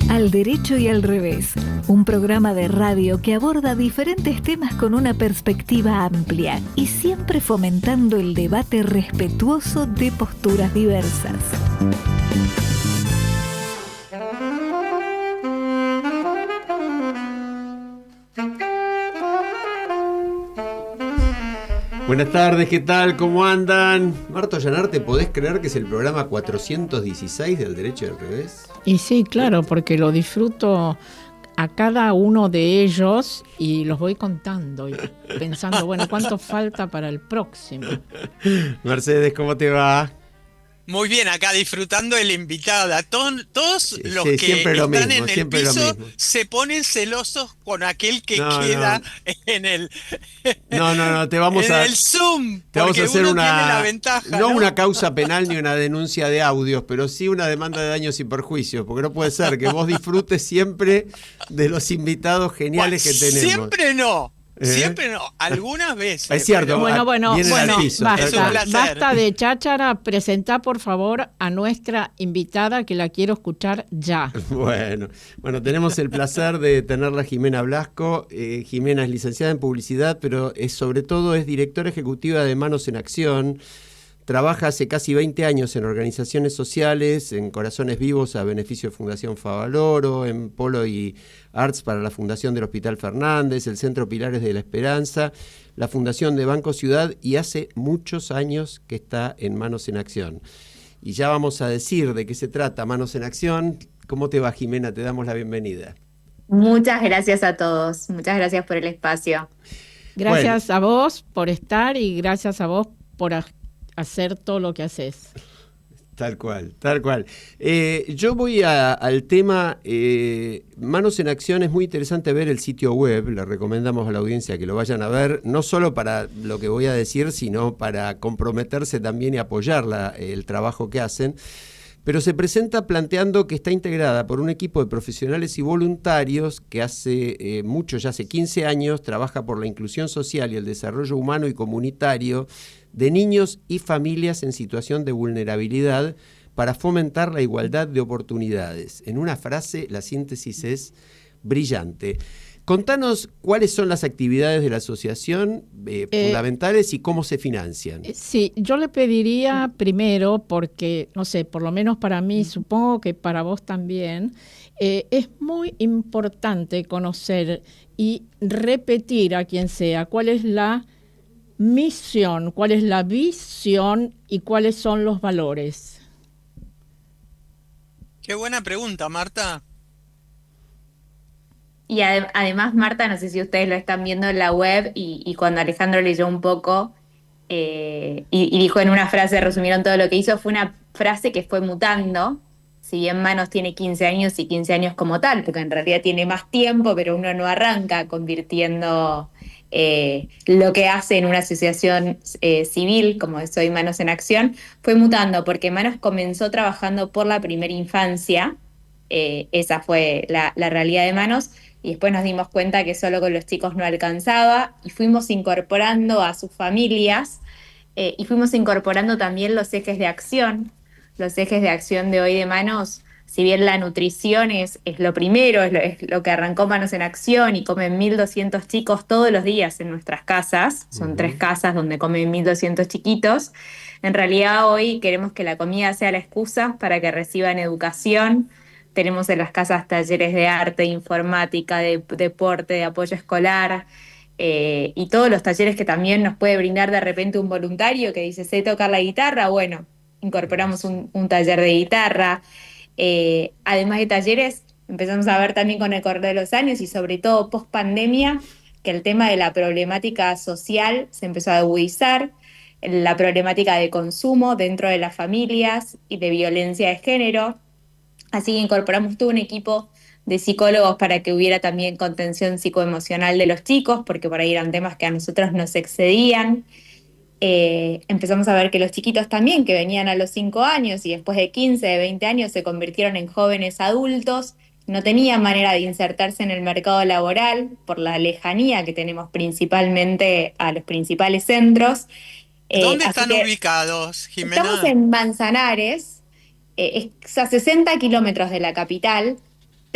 Al Derecho y al Revés, un programa de radio que aborda diferentes temas con una perspectiva amplia y siempre fomentando el debate respetuoso de posturas diversas. Buenas tardes, ¿qué tal? ¿Cómo andan? Marto Llanarte, ¿podés creer que es el programa 416 del Derecho y al Revés? Y sí, claro, porque lo disfruto a cada uno de ellos y los voy contando y pensando, bueno, ¿cuánto falta para el próximo? Mercedes, ¿cómo te va? Muy bien, acá disfrutando el invitado. Todos los Sí, que siempre lo están mismo, en el siempre lo piso mismo. se ponen celosos con aquel que No, queda en el No, te vamos en a... el Zoom, Te vamos a porque hacer uno tiene la ventaja, no ¿no? una causa penal ni una denuncia de audios, pero sí una demanda de daños y perjuicios, porque no puede ser que vos disfrutes siempre de los invitados geniales que tenemos. Siempre no. Siempre no, algunas veces. Es cierto. pero Bueno, vienen al piso, es un placer. basta de cháchara, presentá por favor a nuestra invitada que la quiero escuchar ya. Bueno, tenemos el placer de tenerla Jimena Blasco. Jimena es licenciada en publicidad, pero sobre todo es directora ejecutiva de Manos en Acción. Trabaja hace casi 20 años en organizaciones sociales, en Corazones Vivos a beneficio de Fundación Favaloro, en Polo y Arts para la Fundación del Hospital Fernández, el Centro Pilares de la Esperanza, la Fundación de Banco Ciudad, y hace muchos años que está en Manos en Acción. Y ya vamos a decir de qué se trata Manos en Acción. ¿Cómo te va, Jimena? Te damos la bienvenida. Muchas gracias a todos, muchas gracias por el espacio. Gracias a vos por estar y gracias a vos por hacer todo lo que haces. Tal cual. Yo voy al tema, Manos en Acción. Es muy interesante ver el sitio web, le recomendamos a la audiencia que lo vayan a ver, no solo para lo que voy a decir, sino para comprometerse también y apoyar el trabajo que hacen. Pero se presenta planteando que está integrada por un equipo de profesionales y voluntarios que hace mucho, ya hace 15 años, trabaja por la inclusión social y el desarrollo humano y comunitario de niños y familias en situación de vulnerabilidad para fomentar la igualdad de oportunidades. En una frase, la síntesis es brillante. Contanos cuáles son las actividades de la asociación fundamentales y cómo se financian. Sí, yo le pediría primero, porque, no sé, por lo menos para mí, supongo que para vos también, es muy importante conocer y repetir a quien sea cuál es la misión, cuál es la visión y cuáles son los valores. Qué buena pregunta, Marta. Y además, Marta, no sé si ustedes lo están viendo en la web y cuando Alejandro leyó un poco y dijo en una frase, resumieron todo lo que hizo, fue una frase que fue mutando. Si bien Manos tiene 15 años y 15 años como tal, porque en realidad tiene más tiempo, pero uno no arranca convirtiendo lo que hace en una asociación civil, como es hoy Manos en Acción, fue mutando, porque Manos comenzó trabajando por la primera infancia, esa fue la realidad de Manos, y después nos dimos cuenta que solo con los chicos no alcanzaba, y fuimos incorporando a sus familias, y fuimos incorporando también los ejes de acción. Los ejes de acción de hoy de Manos, si bien la nutrición es lo primero, es lo que arrancó Manos en Acción, y comen 1.200 chicos todos los días en nuestras casas, son 3 casas donde comen 1.200 chiquitos. En realidad hoy queremos que la comida sea la excusa para que reciban educación. Tenemos en las casas talleres de arte, informática, de deporte, de apoyo escolar, y todos los talleres que también nos puede brindar de repente un voluntario que dice, sé tocar la guitarra, bueno, incorporamos un taller de guitarra. Además de talleres, empezamos a ver también con el correr de los años y sobre todo post pandemia, que el tema de la problemática social se empezó a agudizar, la problemática de consumo dentro de las familias y de violencia de género. Así que incorporamos todo un equipo de psicólogos para que hubiera también contención psicoemocional de los chicos, porque por ahí eran temas que a nosotros nos excedían. Empezamos a ver que los chiquitos también, que venían a los 5 años y después de 15, de 20 años se convirtieron en jóvenes adultos, no tenían manera de insertarse en el mercado laboral por la lejanía que tenemos principalmente a los principales centros. ¿Dónde Así están que ubicados, Jimena? estamos en Manzanares, es a 60 kilómetros de la capital,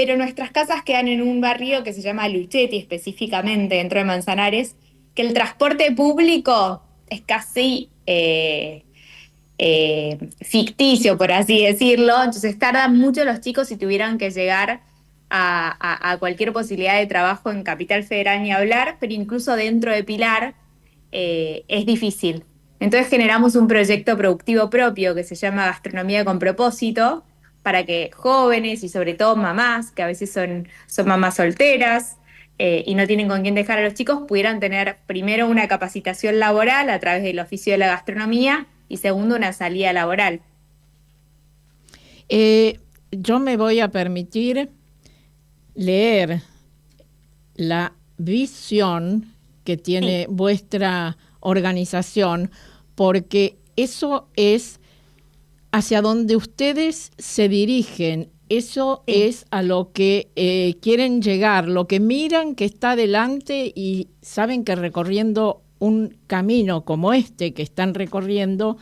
pero nuestras casas quedan en un barrio que se llama Luchetti, específicamente dentro de Manzanares, que el transporte público es casi ficticio, por así decirlo. Entonces tardan mucho los chicos si tuvieran que llegar a cualquier posibilidad de trabajo en Capital Federal ni hablar, pero incluso dentro de Pilar es difícil. Entonces generamos un proyecto productivo propio que se llama Gastronomía con Propósito, para que jóvenes y sobre todo mamás, que a veces son mamás solteras y no tienen con quién dejar a los chicos, pudieran tener primero una capacitación laboral a través del oficio de la gastronomía y segundo una salida laboral. Yo me voy a permitir leer la visión que tiene vuestra organización, porque eso es hacia donde ustedes se dirigen, eso es a lo que quieren llegar, lo que miran que está adelante y saben que recorriendo un camino como este que están recorriendo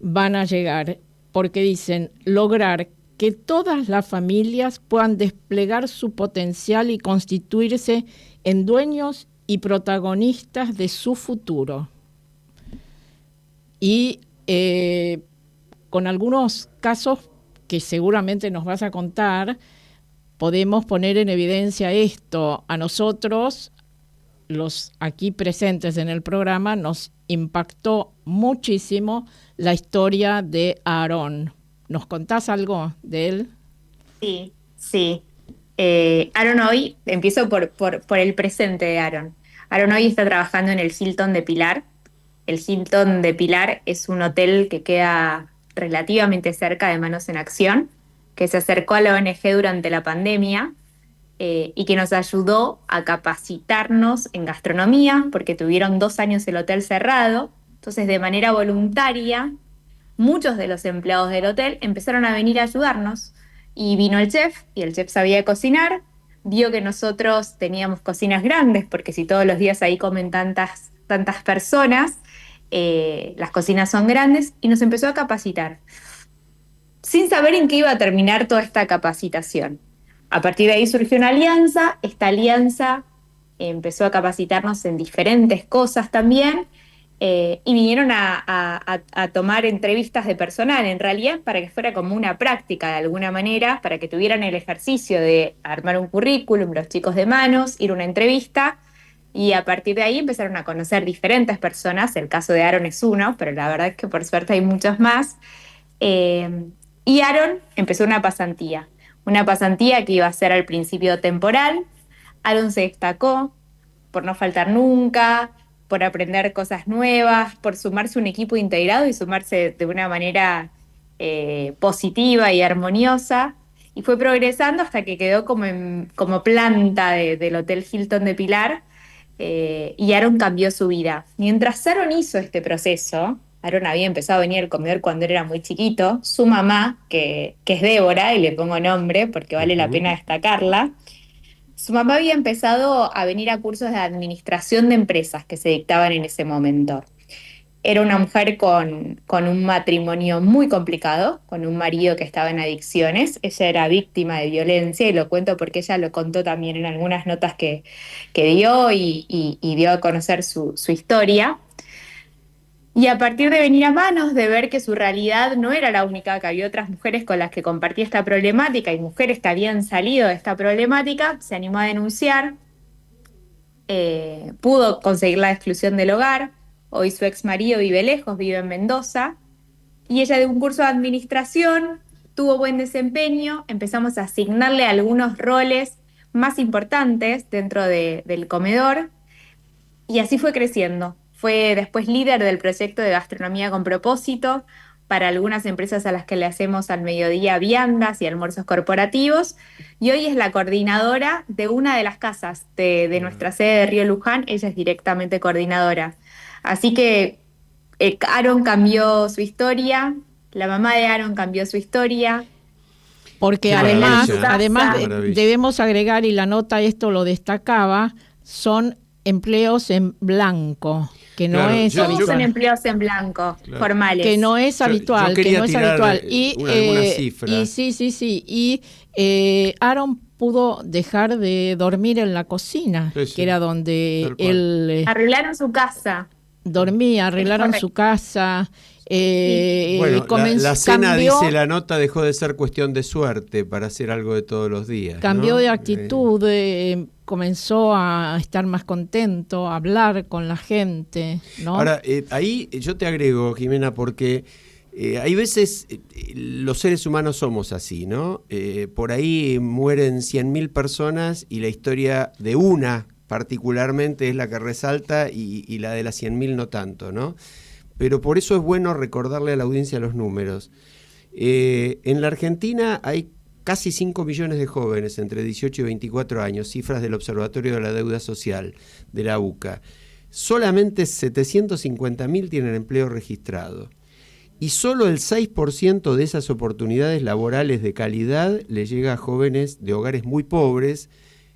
van a llegar, porque dicen lograr que todas las familias puedan desplegar su potencial y constituirse en dueños y protagonistas de su futuro. Y con algunos casos que seguramente nos vas a contar, podemos poner en evidencia esto. A nosotros, los aquí presentes en el programa, nos impactó muchísimo la historia de Aarón. ¿Nos contás algo de él? Sí. Aarón hoy, empiezo por el presente de Aarón. Aarón hoy está trabajando en el Hilton de Pilar. El Hilton de Pilar es un hotel que queda relativamente cerca de Manos en Acción, que se acercó a la ONG durante la pandemia y que nos ayudó a capacitarnos en gastronomía, porque tuvieron 2 años el hotel cerrado. Entonces, de manera voluntaria, muchos de los empleados del hotel empezaron a venir a ayudarnos. Y vino el chef, y el chef sabía cocinar, vio que nosotros teníamos cocinas grandes, porque si todos los días ahí comen tantas personas, las cocinas son grandes, y nos empezó a capacitar, sin saber en qué iba a terminar toda esta capacitación. A partir de ahí surgió una alianza, esta alianza empezó a capacitarnos en diferentes cosas también, y vinieron a tomar entrevistas de personal, en realidad para que fuera como una práctica de alguna manera, para que tuvieran el ejercicio de armar un currículum, los chicos de Manos, ir a una entrevista, y a partir de ahí empezaron a conocer diferentes personas. El caso de Aarón es uno, pero la verdad es que por suerte hay muchos más. Y Aarón empezó una pasantía que iba a ser al principio temporal. Aarón se destacó por no faltar nunca, por aprender cosas nuevas, por sumarse a un equipo integrado y sumarse de una manera positiva y armoniosa. Y fue progresando hasta que quedó como planta del Hotel Hilton de Pilar. Y Aarón cambió su vida. Mientras Aarón hizo este proceso, Aarón había empezado a venir al comedor cuando él era muy chiquito. Su mamá, que es Débora, y le pongo nombre porque vale la pena destacarla, su mamá había empezado a venir a cursos de administración de empresas que se dictaban en ese momento. Era una mujer con un matrimonio muy complicado, con un marido que estaba en adicciones. Ella era víctima de violencia, y lo cuento porque ella lo contó también en algunas notas que dio y dio a conocer su historia. Y a partir de venir a Manos, de ver que su realidad no era la única, que había otras mujeres con las que compartía esta problemática y mujeres que habían salido de esta problemática, se animó a denunciar, pudo conseguir la exclusión del hogar. Hoy su ex marido vive lejos, vive en Mendoza, y ella de un curso de administración tuvo buen desempeño. Empezamos a asignarle algunos roles más importantes dentro del comedor, y así fue creciendo. Fue después líder del proyecto de Gastronomía con Propósito para algunas empresas a las que le hacemos al mediodía viandas y almuerzos corporativos, y hoy es la coordinadora de una de las casas de nuestra sede de Río Luján. Ella es directamente coordinadora. Así que Aarón cambió su historia, la mamá de Aarón cambió su historia. Porque además debemos agregar, y la nota esto lo destacaba, son empleos en blanco, que no es habitual. Son empleos en blanco, formales. Que no es habitual, yo que no es habitual. Algunas cifras. Y Aaron pudo dejar de dormir en la cocina, Sí, sí, que era donde tal cual. él Arreglaron su casa. dormía, arreglaron correcto. su casa, Bueno, la cena, cambió, dice la nota, dejó de ser cuestión de suerte para hacer algo de todos los días, cambió ¿no? de actitud, comenzó a estar más contento, a hablar con la gente, ¿no? Ahora, ahí yo te agrego, Jimena, porque hay veces los seres humanos somos así, ¿no? Por ahí mueren 100.000 personas y la historia de una particularmente es la que resalta y la de las 100.000 no tanto, ¿no? Pero por eso es bueno recordarle a la audiencia los números. En la Argentina hay casi 5 millones de jóvenes entre 18 y 24 años, cifras del Observatorio de la Deuda Social, de la UCA. Solamente 750.000 tienen empleo registrado. Y solo el 6% de esas oportunidades laborales de calidad le llega a jóvenes de hogares muy pobres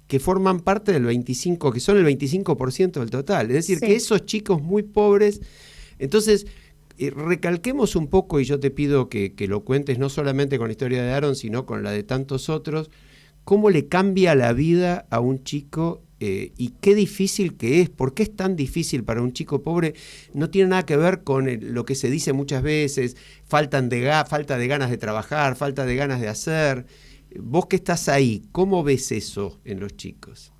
que forman parte del 25%, que son el 25% del total. Es decir, Sí. que esos chicos muy pobres... Entonces, recalquemos un poco, y yo te pido que lo cuentes no solamente con la historia de Aaron, sino con la de tantos otros, cómo le cambia la vida a un chico y qué difícil que es. ¿Por qué es tan difícil para un chico pobre? No tiene nada que ver con lo que se dice muchas veces, falta de ganas de trabajar, falta de ganas de hacer. Vos que estás ahí, ¿cómo ves eso en los chicos?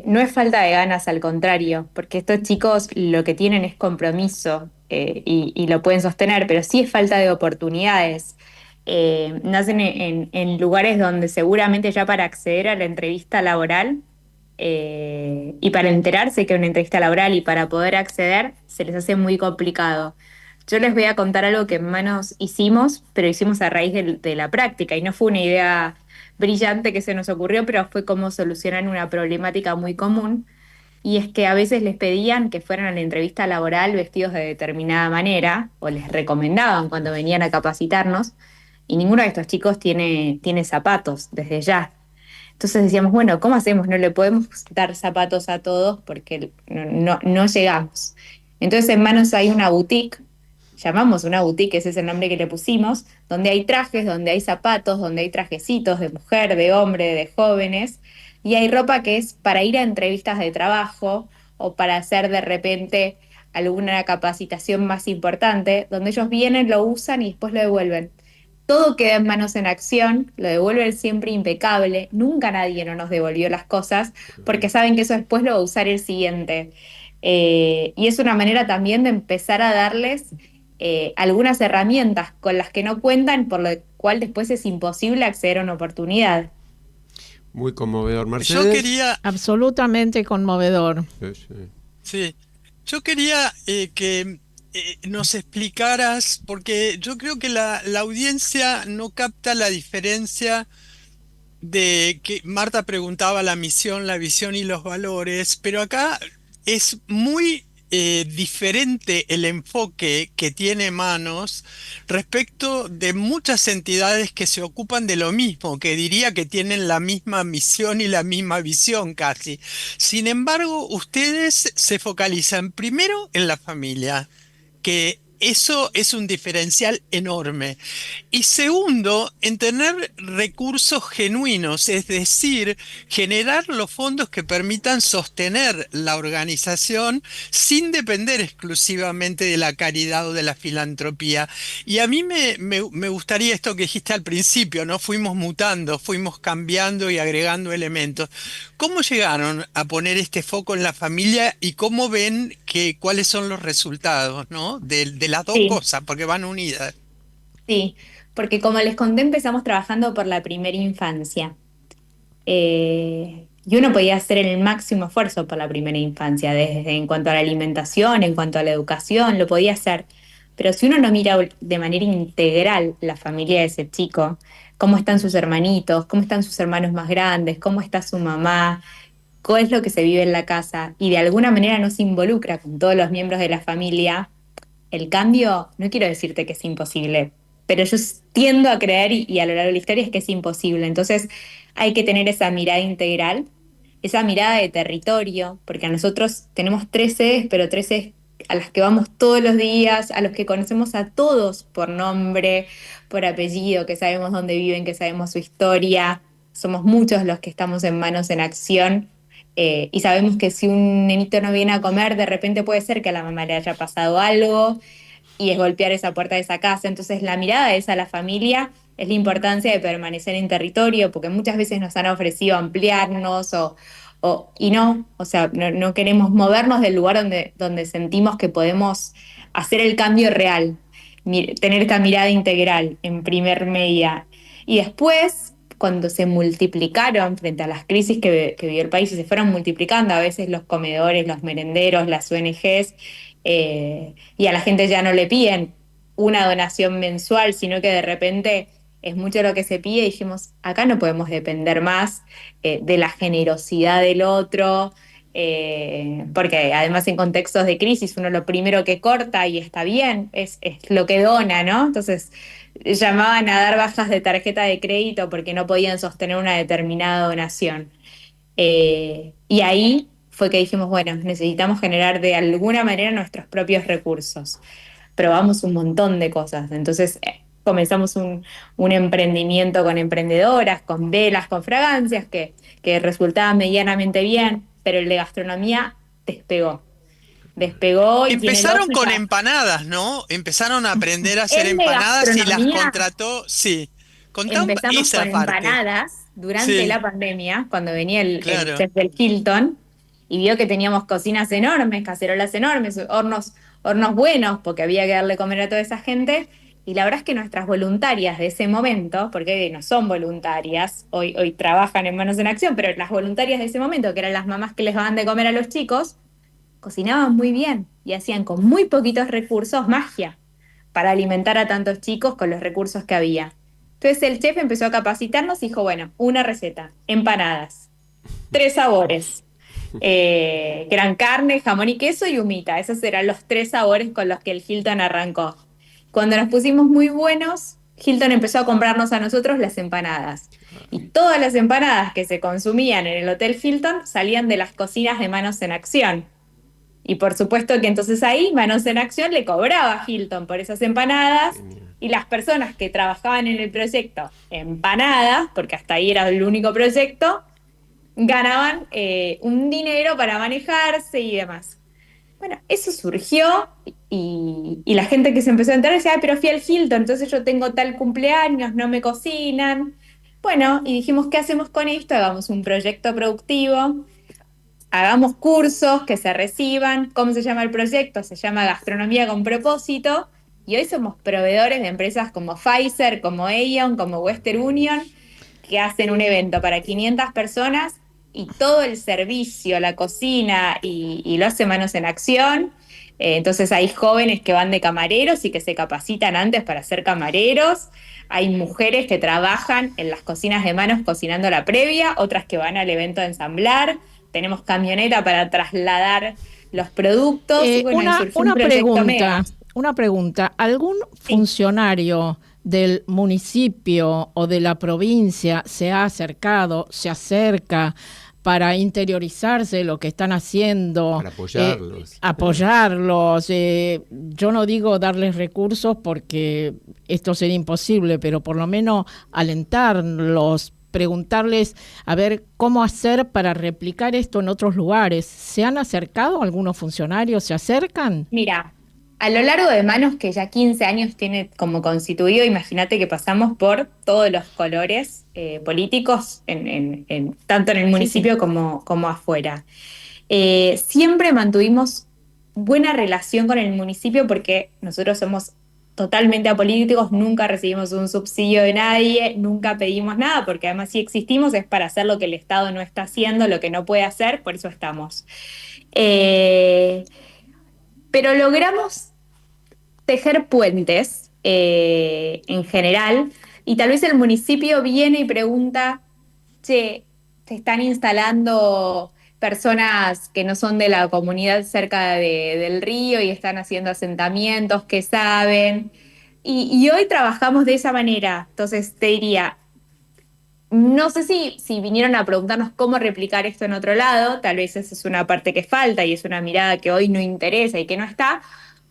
No es falta de ganas, al contrario, porque estos chicos lo que tienen es compromiso y lo pueden sostener, pero sí es falta de oportunidades. Nacen en lugares donde seguramente ya para acceder a la entrevista laboral y para enterarse que hay una entrevista laboral y para poder acceder se les hace muy complicado. Yo les voy a contar algo que en Manos hicimos, pero hicimos a raíz de la práctica y no fue una idea brillante que se nos ocurrió, pero fue cómo solucionar una problemática muy común. Y es que a veces les pedían que fueran a la entrevista laboral vestidos de determinada manera, o les recomendaban cuando venían a capacitarnos, y ninguno de estos chicos tiene zapatos desde ya. Entonces decíamos, bueno, ¿cómo hacemos? No le podemos dar zapatos a todos porque no llegamos. Entonces en Manos hay una boutique, llamamos una boutique, ese es el nombre que le pusimos, donde hay trajes, donde hay zapatos, donde hay trajecitos de mujer, de hombre, de jóvenes, y hay ropa que es para ir a entrevistas de trabajo o para hacer de repente alguna capacitación más importante, donde ellos vienen, lo usan y después lo devuelven. Todo queda en Manos en Acción, lo devuelven siempre impecable, nunca nadie no nos devolvió las cosas porque saben que eso después lo va a usar el siguiente. Y es una manera también de empezar a darles algunas herramientas con las que no cuentan, por lo cual después es imposible acceder a una oportunidad. Muy conmovedor, Yo Mercedes. quería, Absolutamente conmovedor. Sí, sí. sí, yo quería que nos explicaras, porque yo creo que la audiencia no capta la diferencia de que Marta preguntaba la misión, la visión y los valores, pero acá es muy diferente el enfoque que tiene Manos respecto de muchas entidades que se ocupan de lo mismo, que diría que tienen la misma misión y la misma visión casi. Sin embargo, ustedes se focalizan primero en la familia, que eso es un diferencial enorme. Y segundo, en tener recursos genuinos, es decir, generar los fondos que permitan sostener la organización sin depender exclusivamente de la caridad o de la filantropía. Y a mí me gustaría esto que dijiste al principio, ¿no? Fuimos mutando, fuimos cambiando y agregando elementos. ¿Cómo llegaron a poner este foco en la familia y cómo ven cuáles son los resultados, ¿no? De las dos Sí, cosas, porque van unidas. sí, porque como les conté, empezamos trabajando por la primera infancia. Y uno podía hacer el máximo esfuerzo por la primera infancia, desde en cuanto a la alimentación, en cuanto a la educación, lo podía hacer. Pero si uno no mira de manera integral la familia de ese chico, cómo están sus hermanitos, cómo están sus hermanos más grandes, cómo está su mamá, qué es lo que se vive en la casa, y de alguna manera no se involucra con todos los miembros de la familia, el cambio, no quiero decirte que es imposible, pero yo tiendo a creer y a lo largo de la historia es que es imposible. Entonces hay que tener esa mirada integral, esa mirada de territorio, porque nosotros tenemos 3 sedes, pero 3 sedes a las que vamos todos los días, a los que conocemos a todos por nombre, por apellido, que sabemos dónde viven, que sabemos su historia. Somos muchos los que estamos en Manos en Acción, y sabemos que si un nenito no viene a comer, de repente puede ser que a la mamá le haya pasado algo y es golpear esa puerta de esa casa. Entonces la mirada es a la familia, es la importancia de permanecer en territorio, porque muchas veces nos han ofrecido ampliarnos y no, o sea, no queremos movernos del lugar donde sentimos que podemos hacer el cambio real, tener esta mirada integral en primer medida. Y después, cuando se multiplicaron frente a las crisis que vivió el país y se fueron multiplicando, a veces los comedores, los merenderos, las ONGs, y a la gente ya no le piden una donación mensual, sino que de repente es mucho lo que se pide, y dijimos, acá no podemos depender más de la generosidad del otro, porque además en contextos de crisis uno lo primero que corta, y está bien, es lo que dona, ¿no? Entonces llamaban a dar bajas de tarjeta de crédito porque no podían sostener una determinada donación. Y ahí fue que dijimos, bueno, necesitamos generar de alguna manera nuestros propios recursos. Probamos un montón de cosas. Entonces comenzamos un emprendimiento con emprendedoras, con velas, con fragancias, que resultaban medianamente bien, pero el de gastronomía despegó. Despegó y tiene Empezaron con lógica. empanadas, ¿no? Empezaron a aprender a hacer El de empanadas y las gastronomía contrató. Sí. Contame empezamos esa con parte. empanadas durante Sí, la pandemia, cuando venía el claro. chef del Hilton y vio que teníamos cocinas enormes, cacerolas enormes, hornos buenos, porque había que darle comer a toda esa gente. Y la verdad es que nuestras voluntarias de ese momento, porque no son voluntarias, hoy trabajan en Manos en Acción, pero las voluntarias de ese momento, que eran las mamás que les daban de comer a los chicos, cocinaban muy bien y hacían con muy poquitos recursos magia para alimentar a tantos chicos con los recursos que había. Entonces el chef empezó a capacitarnos y dijo, bueno, una receta, empanadas, 3 sabores, que eran carne, jamón y queso y humita. Esos eran los 3 sabores con los que el Hilton arrancó. Cuando nos pusimos muy buenos, Hilton empezó a comprarnos a nosotros las empanadas. Y todas las empanadas que se consumían en el Hotel Hilton salían de las cocinas de Manos en Acción. Y por supuesto que entonces ahí Manos en Acción le cobraba a Hilton por esas empanadas, Genial. y las personas que trabajaban en el proyecto empanadas, porque hasta ahí era el único proyecto, ganaban un dinero para manejarse y demás. Bueno, eso surgió, y la gente que se empezó a enterar decía, "Ay, pero fui al Hilton, entonces yo tengo tal cumpleaños, no me cocinan". Bueno, y dijimos, ¿qué hacemos con esto? Hagamos un proyecto productivo, hagamos cursos que se reciban. ¿Cómo se llama el proyecto? Se llama Gastronomía con Propósito, y hoy somos proveedores de empresas como Pfizer, como Aeon, como Western Union, que hacen un evento para 500 personas y todo el servicio, la cocina y lo hace Manos en Acción. Entonces hay jóvenes que van de camareros y que se capacitan antes para ser camareros. Hay mujeres que trabajan en las cocinas de Manos cocinando la previa, otras que van al evento a ensamblar. Tenemos camioneta para trasladar los productos y bueno, y surgió un proyecto mega. Una pregunta. ¿Algún Sí. funcionario del municipio o de la provincia se ha acercado, se acerca para interiorizarse lo que están haciendo, Para apoyarlos. apoyarlos? Yo no digo darles recursos porque esto sería imposible, pero por lo menos alentarlos, preguntarles a ver cómo hacer para replicar esto en otros lugares. ¿Se han acercado algunos funcionarios? ¿Se acercan? Mira, a lo largo de Manos, que ya 15 años tiene como constituido, imagínate que pasamos por todos los colores políticos, tanto en el Sí, municipio sí. como afuera. Siempre mantuvimos buena relación con el municipio porque nosotros somos totalmente apolíticos, nunca recibimos un subsidio de nadie, nunca pedimos nada, porque además si existimos es para hacer lo que el Estado no está haciendo, lo que no puede hacer, por eso estamos. Eh, pero logramos tejer puentes en general, y tal vez el municipio viene y pregunta, che, se están instalando personas que no son de la comunidad cerca del río y están haciendo asentamientos, que saben. Y hoy trabajamos de esa manera. Entonces te diría, No sé si vinieron a preguntarnos cómo replicar esto en otro lado, tal vez esa es una parte que falta y es una mirada que hoy no interesa y que no está,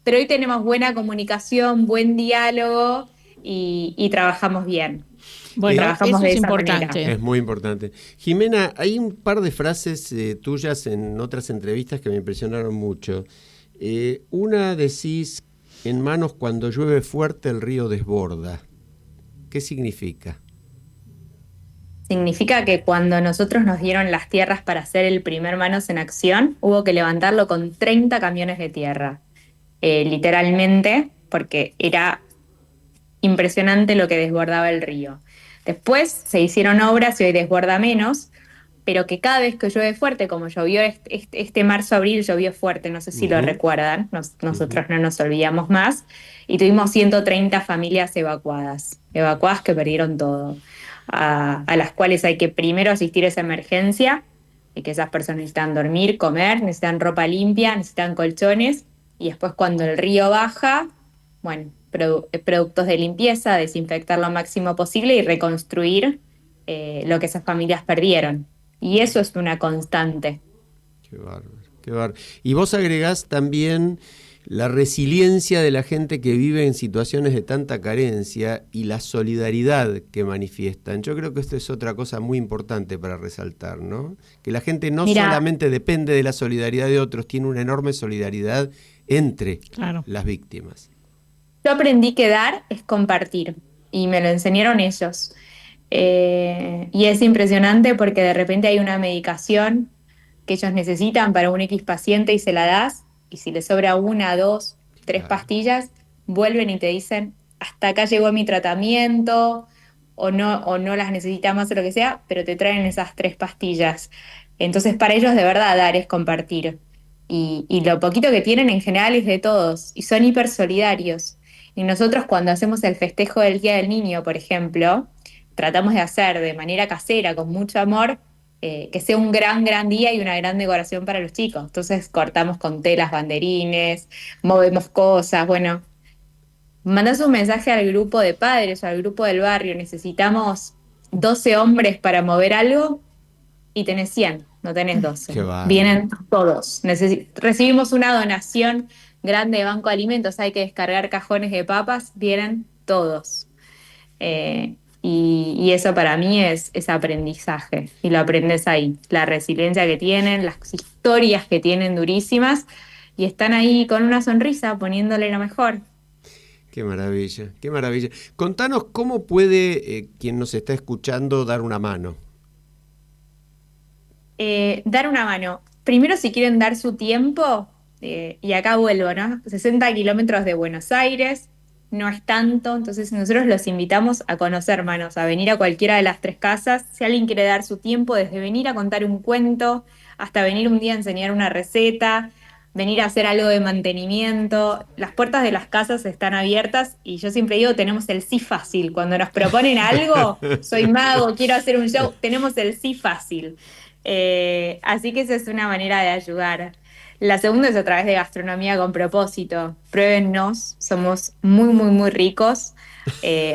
pero hoy tenemos buena comunicación, buen diálogo y trabajamos bien. Bueno, Trabajamos eso de es esa importante. manera. Es muy importante. Jimena, hay un par de frases tuyas en otras entrevistas que me impresionaron mucho. Una decís, en Manos cuando llueve fuerte el río desborda. ¿Qué significa? Significa que cuando nosotros nos dieron las tierras para hacer el primer Manos en Acción, hubo que levantarlo con 30 camiones de tierra, literalmente, porque era impresionante lo que desbordaba el río. Después se hicieron obras y hoy desborda menos, pero que cada vez que llueve fuerte, como llovió este marzo-abril, llovió fuerte, no sé si lo recuerdan, nosotros no nos olvidamos más, y tuvimos 130 familias evacuadas que perdieron todo, a las cuales hay que primero asistir a esa emergencia, y que esas personas necesitan dormir, comer, necesitan ropa limpia, necesitan colchones, y después cuando el río baja, bueno, productos de limpieza, desinfectar lo máximo posible y reconstruir lo que esas familias perdieron. Y eso es una constante. Qué bárbaro, qué bárbaro. Y vos agregás también la resiliencia de la gente que vive en situaciones de tanta carencia y la solidaridad que manifiestan. Yo creo que esto es otra cosa muy importante para resaltar, ¿no? Que la gente no solamente depende de la solidaridad de otros, tiene una enorme solidaridad entre las víctimas. Yo aprendí que dar es compartir y me lo enseñaron ellos. Y es impresionante porque de repente hay una medicación que ellos necesitan para un X paciente y se la das, y si le sobra 1, 2, 3 pastillas, vuelven y te dicen, hasta acá llegó mi tratamiento, o no las necesita más o lo que sea, pero te traen esas 3 pastillas. Entonces para ellos de verdad dar es compartir. Y lo poquito que tienen en general es de todos, y son hiper solidarios. Y nosotros cuando hacemos el festejo del Día del Niño, por ejemplo, tratamos de hacer de manera casera, con mucho amor, que sea un gran día y una gran decoración para los chicos. Entonces cortamos con telas banderines, movemos cosas, bueno, mandás un mensaje al grupo de padres o al grupo del barrio, necesitamos 12 hombres para mover algo, y tenés 100, no tenés 12. Vienen todos. Recibimos una donación grande de Banco de Alimentos, hay que descargar cajones de papas, vienen todos. Y eso para mí es aprendizaje, y lo aprendes ahí. La resiliencia que tienen, las historias que tienen durísimas, y están ahí con una sonrisa poniéndole lo mejor. Qué maravilla, qué maravilla. Contanos cómo puede quien nos está escuchando dar una mano. Dar una mano. Primero, si quieren dar su tiempo, y acá vuelvo, ¿no? 60 kilómetros de Buenos Aires, no es tanto, entonces nosotros los invitamos a conocer Manos, a venir a cualquiera de las 3 casas. Si alguien quiere dar su tiempo, desde venir a contar un cuento, hasta venir un día a enseñar una receta, venir a hacer algo de mantenimiento, las puertas de las casas están abiertas, y yo siempre digo, tenemos el sí fácil. Cuando nos proponen algo, soy mago, quiero hacer un show, tenemos el sí fácil. Así que esa es una manera de ayudar. La segunda es a través de gastronomía con propósito. Pruébennos, somos muy ricos.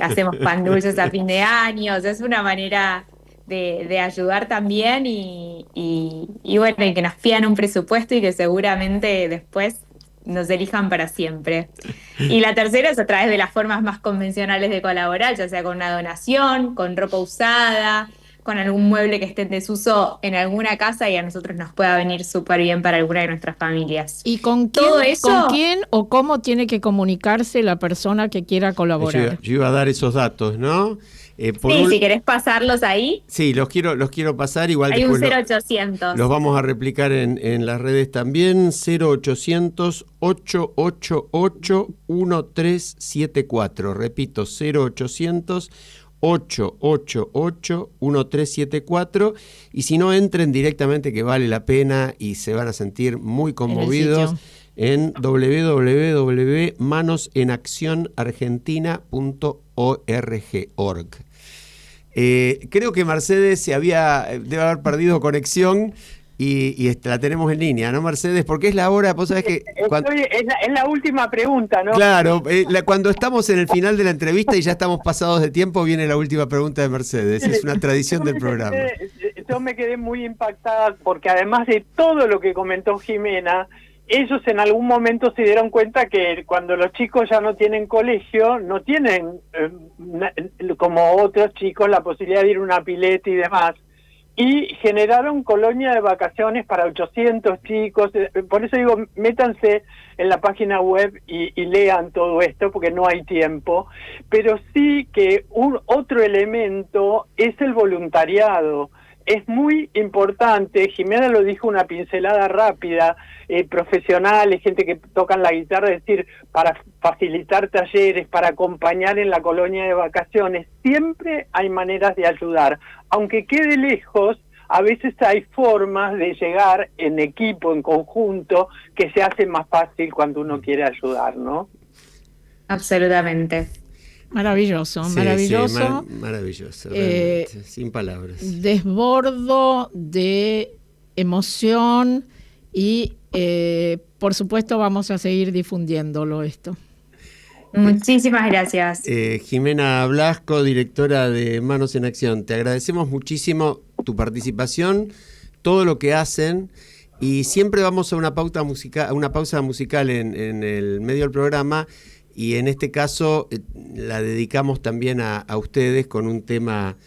Hacemos pan dulces a fin de año. Es una manera de ayudar también, y bueno, y que nos pidan un presupuesto y que seguramente después nos elijan para siempre. Y la tercera es a través de las formas más convencionales de colaborar, ya sea con una donación, con ropa usada, con algún mueble que esté en desuso en alguna casa y a nosotros nos pueda venir súper bien para alguna de nuestras familias. ¿Y con quién o cómo tiene que comunicarse la persona que quiera colaborar? Yo iba a dar esos datos, ¿no? Si querés pasarlos ahí. Sí, los quiero pasar. Igual hay un 0800. Los vamos a replicar en las redes también. 0800 888 1374. Repito, 0800 888 1374, y si no, entren directamente, que vale la pena y se van a sentir muy conmovidos en www.manosenaccionargentina.org. Creo que Mercedes debe haber perdido conexión, y la tenemos en línea, ¿no, Mercedes? Porque es la hora, vos sabés que... Es la última pregunta, ¿no? Claro, cuando estamos en el final de la entrevista y ya estamos pasados de tiempo, viene la última pregunta de Mercedes. Es una tradición del programa. Yo me quedé muy impactada porque además de todo lo que comentó Jimena, ellos en algún momento se dieron cuenta que cuando los chicos ya no tienen colegio, no tienen, como otros chicos, la posibilidad de ir a una pileta y demás. Y generaron colonia de vacaciones para 800 chicos. Por eso digo, métanse en la página web y lean todo esto, porque no hay tiempo. Pero sí que otro elemento es el voluntariado. Es muy importante, Jimena lo dijo, una pincelada rápida, profesionales, gente que tocan la guitarra, es decir, para facilitar talleres, para acompañar en la colonia de vacaciones, siempre hay maneras de ayudar. Aunque quede lejos, a veces hay formas de llegar en equipo, en conjunto, que se hace más fácil cuando uno quiere ayudar, ¿no? Absolutamente. Maravilloso, Sí, maravilloso. sí, maravilloso, realmente, sin palabras. Desbordo de emoción y, por supuesto, vamos a seguir difundiéndolo esto. Muchísimas gracias. Jimena Blasco, directora de Manos en Acción, te agradecemos muchísimo tu participación, todo lo que hacen, y siempre vamos a una pausa musical en el medio del programa. Y en este caso la dedicamos también a ustedes con un tema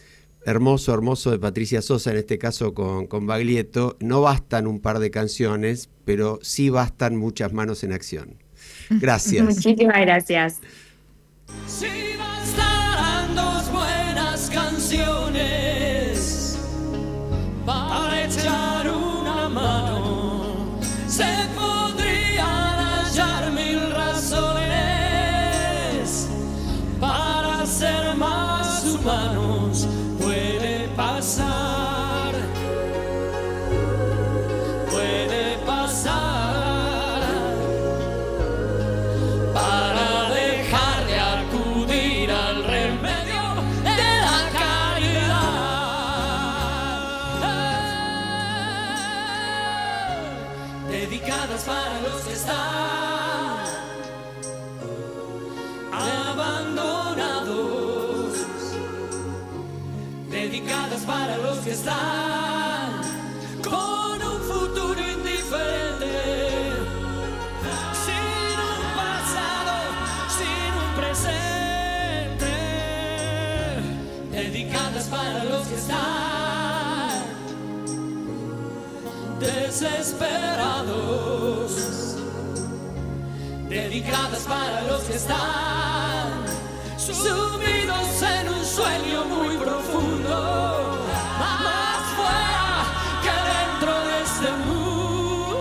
hermoso de Patricia Sosa, en este caso con Baglietto. No bastan un par de canciones, pero sí bastan muchas manos en acción. Gracias. Muchísimas gracias. Sí bastarán dos buenas canciones para echar una mano. Se podrían hallar mil razones para ser más humanos. Puede pasar, para dejar de acudir al remedio de la caridad, dedicadas para los que están abandonados, dedicadas para los que están con un futuro indiferente, sin un pasado, sin un presente, dedicadas para los que están desesperados, dedicadas para los que están sumidos en un sueño muy profundo, más fuera que dentro de este mundo.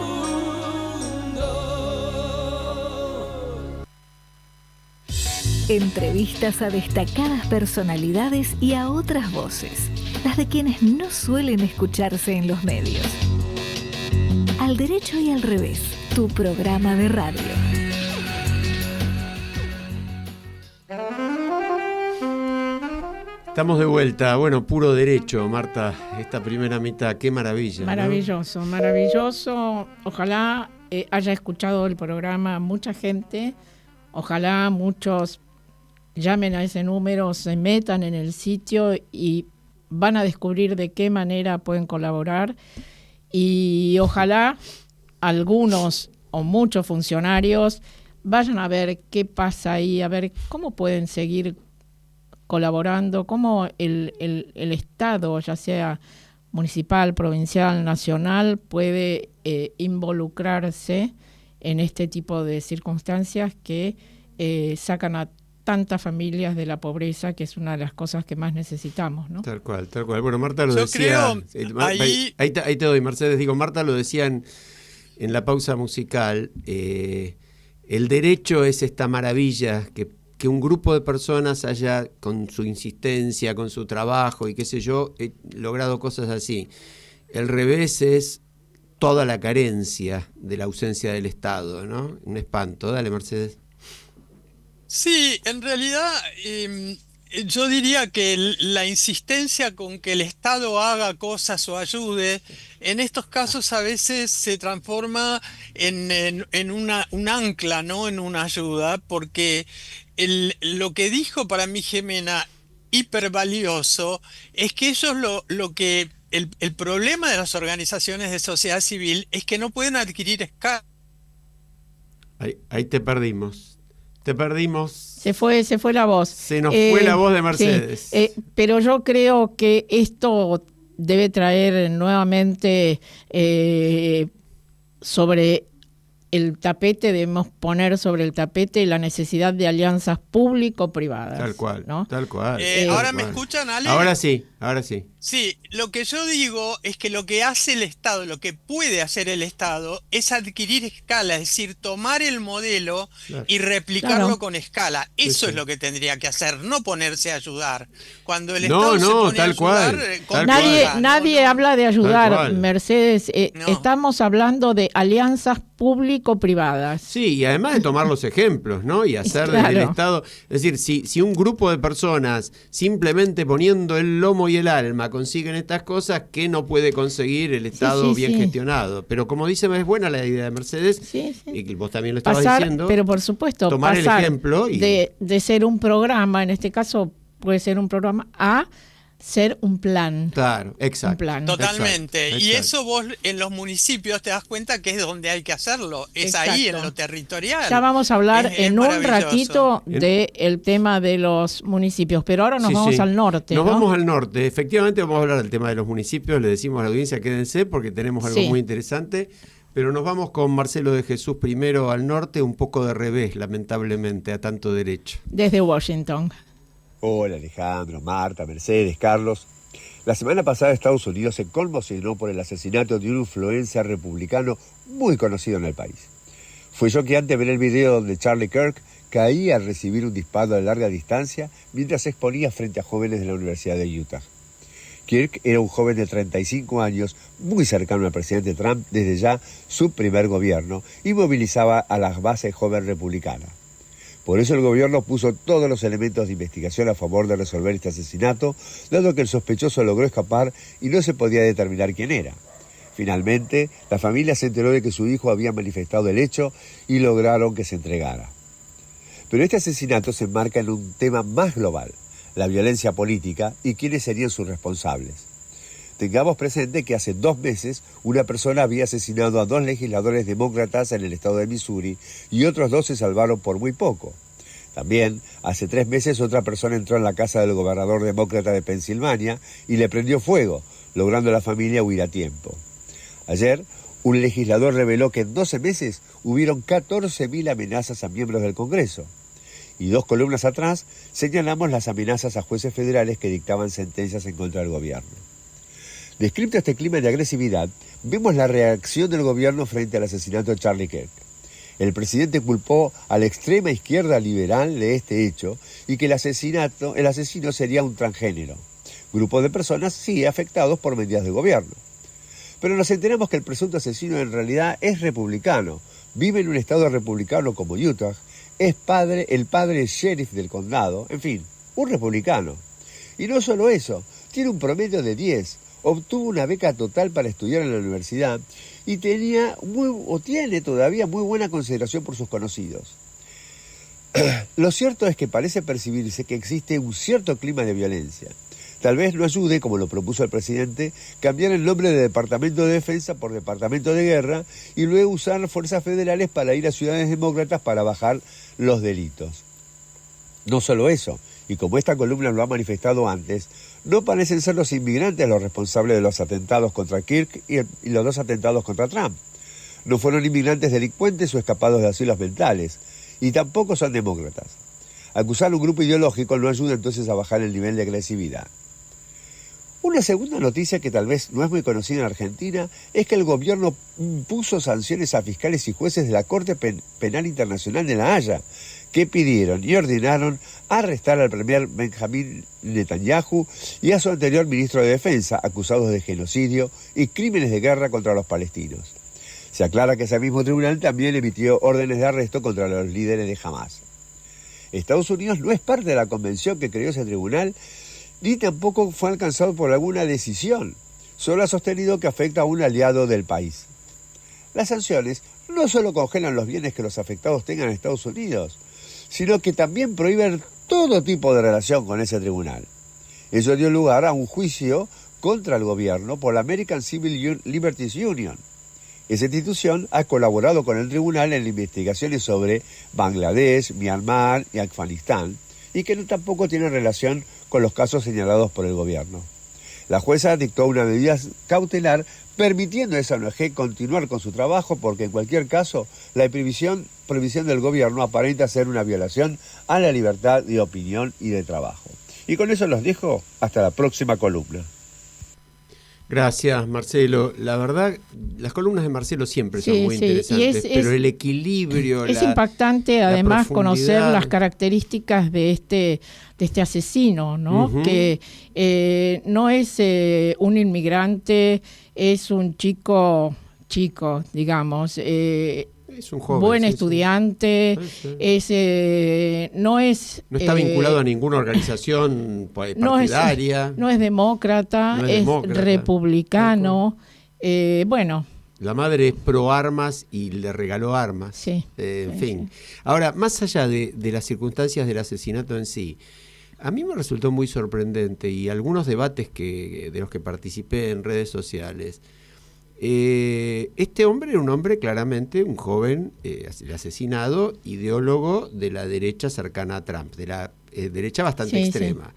Entrevistas a destacadas personalidades y a otras voces, las de quienes no suelen escucharse en los medios. Al derecho y al revés, tu programa de radio. Estamos de vuelta. Bueno, puro derecho, Marta, esta primera mitad, qué maravilla. Maravilloso, ¿no? Maravilloso. Ojalá haya escuchado el programa mucha gente. Ojalá muchos llamen a ese número, se metan en el sitio y van a descubrir de qué manera pueden colaborar. Y ojalá algunos o muchos funcionarios vayan a ver qué pasa ahí, a ver cómo pueden seguir colaborando, cómo el Estado, ya sea municipal, provincial, nacional, puede involucrarse en este tipo de circunstancias que sacan a tantas familias de la pobreza, que es una de las cosas que más necesitamos, ¿no? Tal cual, tal cual. Bueno, Marta lo Yo decía... creo, ahí te doy, Mercedes. Digo, Marta lo decía en la pausa musical. El derecho es esta maravilla que un grupo de personas haya, con su insistencia, con su trabajo y qué sé yo, logrado cosas así. El revés es toda la carencia de la ausencia del Estado, ¿no? Un espanto. Dale, Mercedes. sí, en realidad Yo diría que la insistencia con que el Estado haga cosas o ayude, en estos casos a veces se transforma en un ancla, no en una ayuda, porque lo que dijo para mí Jimena, hiper valioso, es que ellos el problema de las organizaciones de sociedad civil es que no pueden adquirir escala. Ahí te perdimos. Te perdimos. Se fue la voz. Se nos fue la voz de Mercedes. Sí, pero yo creo que esto debe traer nuevamente sobre el tapete, debemos poner sobre el tapete la necesidad de alianzas público-privadas. Tal cual, ¿no? Tal cual. ¿Ahora tal me cual. escuchan, Ale? Ahora sí, ahora sí. Sí, lo que yo digo es que lo que hace el Estado, lo que puede hacer el Estado, es adquirir escala, es decir, tomar el modelo y replicarlo con escala. Eso es lo que tendría que hacer, no ponerse a ayudar. Cuando el Estado se pone a ayudar, nadie habla de ayudar, Mercedes. No. Estamos hablando de alianzas público-privadas. Sí, y además de tomar los ejemplos, ¿no? Y hacer desde el Estado. Es decir, si un grupo de personas simplemente poniendo el lomo y el alma consiguen estas cosas, ¿qué no puede conseguir el Estado bien gestionado? Pero como dice, es buena la idea de Mercedes, y vos también lo estabas diciendo. Pero por supuesto, tomar el ejemplo de ser un programa, en este caso puede ser un programa, a ser un plan. Claro, exacto. Un plan. Totalmente. Exacto. Y eso vos en los municipios te das cuenta que es donde hay que hacerlo. Es ahí, en lo territorial. Ya vamos a hablar en un ratito del tema de los municipios, pero ahora nos vamos al norte. Nos vamos al norte. Efectivamente vamos a hablar del tema de los municipios. Le decimos a la audiencia, quédense porque tenemos algo muy interesante. Pero nos vamos con Marcelo de Jesús primero al norte, un poco de revés, lamentablemente, a tanto derecho. Desde Washington. Hola Alejandro, Marta, Mercedes, Carlos. La semana pasada Estados Unidos se conmocionó por el asesinato de un influencer republicano muy conocido en el país. Fue choqueante ver el video donde Charlie Kirk caía al recibir un disparo de larga distancia mientras se exponía frente a jóvenes de la Universidad de Utah. Kirk era un joven de 35 años, muy cercano al presidente Trump desde ya su primer gobierno, y movilizaba a las bases jóvenes republicanas. Por eso el gobierno puso todos los elementos de investigación a favor de resolver este asesinato, dado que el sospechoso logró escapar y no se podía determinar quién era. Finalmente, la familia se enteró de que su hijo había manifestado el hecho y lograron que se entregara. Pero este asesinato se enmarca en un tema más global, la violencia política y quiénes serían sus responsables. Tengamos presente que hace 2 meses una persona había asesinado a 2 legisladores demócratas en el estado de Missouri y otros 2 se salvaron por muy poco. También, hace 3 meses otra persona entró en la casa del gobernador demócrata de Pensilvania y le prendió fuego, logrando a la familia huir a tiempo. Ayer, un legislador reveló que en 12 meses hubieron 14.000 amenazas a miembros del Congreso. Y 2 columnas atrás señalamos las amenazas a jueces federales que dictaban sentencias en contra del gobierno. Descrito este clima de agresividad, vemos la reacción del gobierno frente al asesinato de Charlie Kirk. El presidente culpó a la extrema izquierda liberal de este hecho y que el asesino sería un transgénero. Grupo de personas, sí, afectados por medidas de gobierno. Pero nos enteramos que el presunto asesino en realidad es republicano, vive en un estado republicano como Utah, es el padre sheriff del condado, en fin, un republicano. Y no solo eso, tiene un promedio de 10, obtuvo una beca total para estudiar en la universidad y tiene todavía muy buena consideración por sus conocidos. Lo cierto es que parece percibirse que existe un cierto clima de violencia. Tal vez no ayude, como lo propuso el presidente, cambiar el nombre de Departamento de Defensa por Departamento de Guerra y luego usar fuerzas federales para ir a ciudades demócratas para bajar los delitos. No solo eso, y como esta columna lo ha manifestado antes, no parecen ser los inmigrantes los responsables de los atentados contra Kirk y los 2 atentados contra Trump. No fueron inmigrantes delincuentes o escapados de asilos mentales, y tampoco son demócratas. Acusar a un grupo ideológico no ayuda entonces a bajar el nivel de agresividad. Una segunda noticia que tal vez no es muy conocida en Argentina es que el gobierno impuso sanciones a fiscales y jueces de la Corte Penal Internacional de La Haya, que pidieron y ordenaron arrestar al premier Benjamín Netanyahu y a su anterior ministro de Defensa, acusados de genocidio y crímenes de guerra contra los palestinos. Se aclara que ese mismo tribunal también emitió órdenes de arresto contra los líderes de Hamás. Estados Unidos no es parte de la convención que creó ese tribunal, ni tampoco fue alcanzado por alguna decisión. Solo ha sostenido que afecta a un aliado del país. Las sanciones no solo congelan los bienes que los afectados tengan en Estados Unidos, sino que también prohíben todo tipo de relación con ese tribunal. Eso dio lugar a un juicio contra el gobierno por la American Civil Liberties Union. Esa institución ha colaborado con el tribunal en investigaciones sobre Bangladesh, Myanmar y Afganistán, y que tampoco tienen relación con los casos señalados por el gobierno. La jueza dictó una medida cautelar permitiendo a esa ONG continuar con su trabajo porque en cualquier caso la prohibición del gobierno aparenta ser una violación a la libertad de opinión y de trabajo. Y con eso los dejo hasta la próxima columna. Gracias, Marcelo. La verdad, las columnas de Marcelo siempre son muy interesantes, pero el equilibrio... Es impactante, además, conocer las características de este asesino, ¿no? Que no es un inmigrante, es un chico, digamos... es un joven, buen estudiante, no está vinculado a ninguna organización partidaria. No es demócrata, es republicano. Bueno. La madre es pro armas y le regaló armas. Sí. En fin. Ahora, más allá de las circunstancias del asesinato en sí, a mí me resultó muy sorprendente y algunos debates de los que participé en redes sociales. Este hombre era un hombre claramente, un joven asesinado, ideólogo de la derecha cercana a Trump, de la derecha bastante extrema.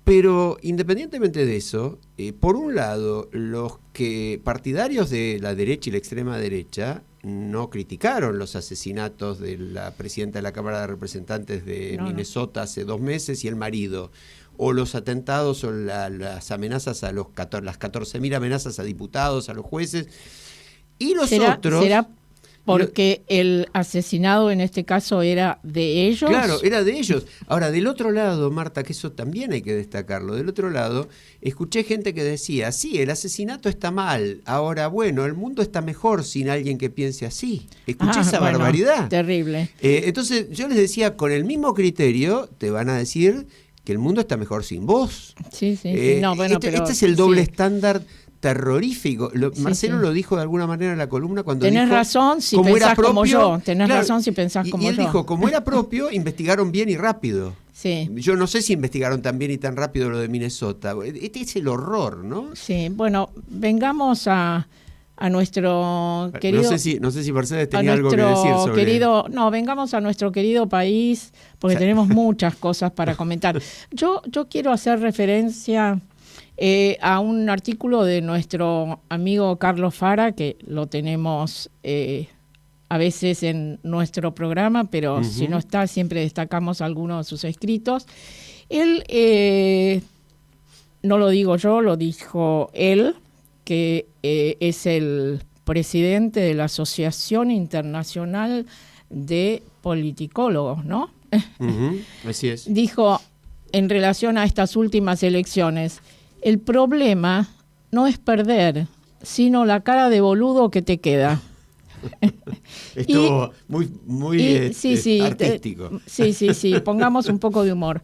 Pero independientemente de eso, por un lado, los partidarios de la derecha y la extrema derecha no criticaron los asesinatos de la presidenta de la Cámara de Representantes de Minnesota hace 2 meses y el marido, o los atentados o las amenazas a las 14.000 amenazas a diputados, a los jueces, y los otros... ¿Será porque el asesinado en este caso era de ellos? Claro, era de ellos. Ahora, del otro lado, Marta, que eso también hay que destacarlo, del otro lado, escuché gente que decía, sí, el asesinato está mal, ahora, bueno, el mundo está mejor sin alguien que piense así. Escuché esa barbaridad. Terrible. Entonces, yo les decía, con el mismo criterio, te van a decir... que el mundo está mejor sin vos. Sí. No, bueno, pero, este es el doble estándar terrorífico. Marcelo lo dijo de alguna manera en la columna cuando tenés dijo... razón si pensás como yo. Tenés razón si pensás como yo. Y él dijo, como era propio, investigaron bien y rápido. Sí. Yo no sé si investigaron tan bien y tan rápido lo de Minnesota. Este es el horror, ¿no? Sí, bueno, vengamos a nuestro querido... No sé si Mercedes tenía algo que decir sobre... vengamos a nuestro querido país, porque tenemos muchas cosas para comentar. Yo quiero hacer referencia a un artículo de nuestro amigo Carlos Fara, que lo tenemos a veces en nuestro programa, pero si no está, siempre destacamos algunos de sus escritos. Él, no lo digo yo, lo dijo él, que es el presidente de la Asociación Internacional de Politicólogos, ¿no? Así es. Dijo, en relación a estas últimas elecciones, el problema no es perder, sino la cara de boludo que te queda. Estuvo muy artístico. Sí, pongamos un poco de humor.